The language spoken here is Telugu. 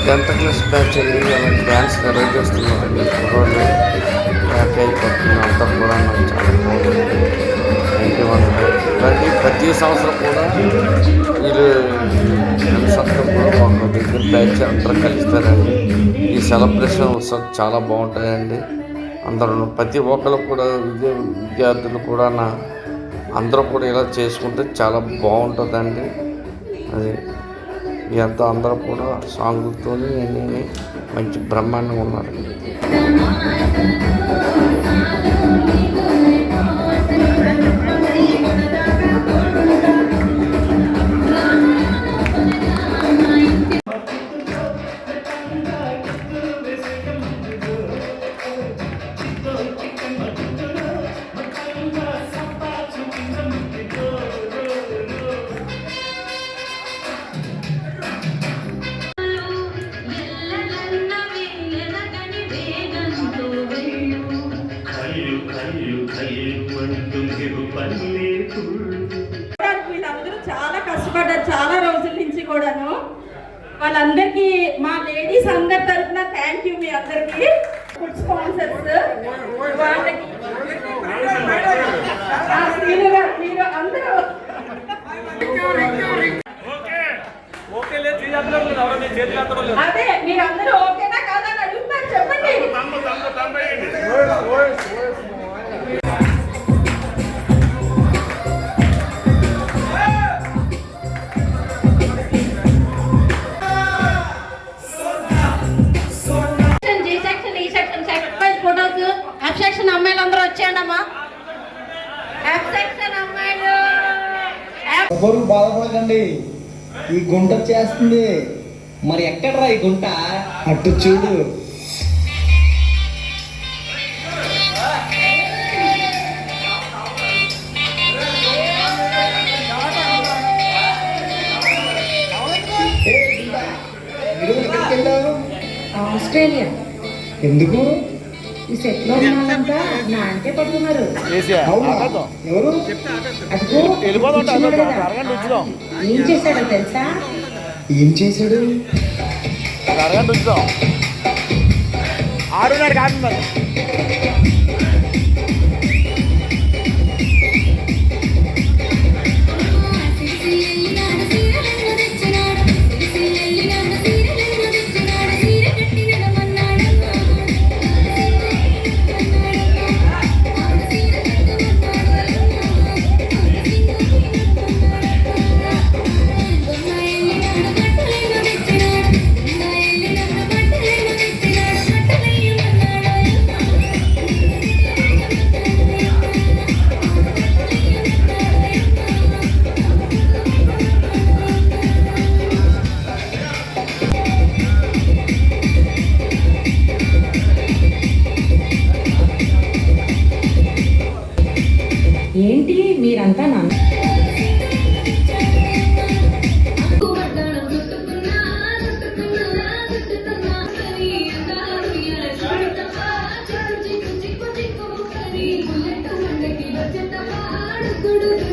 10th క్లాస్ బ్యాచ్ అండి. డ్యాన్స్ రెడీ చేస్తున్నారండి. కుర్రోళ్ళు హ్యాపీ అయిపోతుంది. అంతా కూడా నాకు చాలా బాగుంది. ప్రతి సంవత్సరం కూడా వీళ్ళు ఫ్రెండ్స్ అంతా కూడా ఒక దగ్గర బ్యాచ్ అందరూ కలుస్తారండి. ఈ సెలబ్రేషన్ ఉత్సవం చాలా బాగుంటాయండి. అందరూ ప్రతి ఒక్కరు కూడా విద్యార్థులు కూడా అందరూ కూడా ఇలా చేసుకుంటే చాలా బాగుంటుందండి. అది ఇదంతా అందరూ కూడా సాంగులతో అన్నీ మంచి బ్రహ్మాండంగా ఉన్నారండి. వీళ్ళందరూ చాలా కష్టపడ్డారు చాలా రోజుల నుంచి కూడాను. వాళ్ళందరికీ మా లేడీస్ అందరి తరఫున థ్యాంక్ యూ. మీ అందరికి ఫుడ్ స్పాన్సర్స్ వాళ్ళకి మీరు అందరూ అదే మీరందరూ ఓకేనా కాదని అడుగుతారు, చెప్పండి. అమ్మాయిలు అందరూ వచ్చేయండమ్మా. అమ్మాయిలు ఎవరు బాధపడకండి, ఈ గుంట చేస్తుంది. మరి ఎక్కడరా ఈ గుంట? అటు చూడు. ఆస్ట్రేలియా. ఎందుకు? ఈ సెట్ లో ఉన్నారంతా నా అంటే పడుతున్నారు. ఏం చేశాడో తెలుసా? ఏం చేశాడు? ఆడున్నాడు కాదు. ఏంటి మీరంతా నన్ను Good.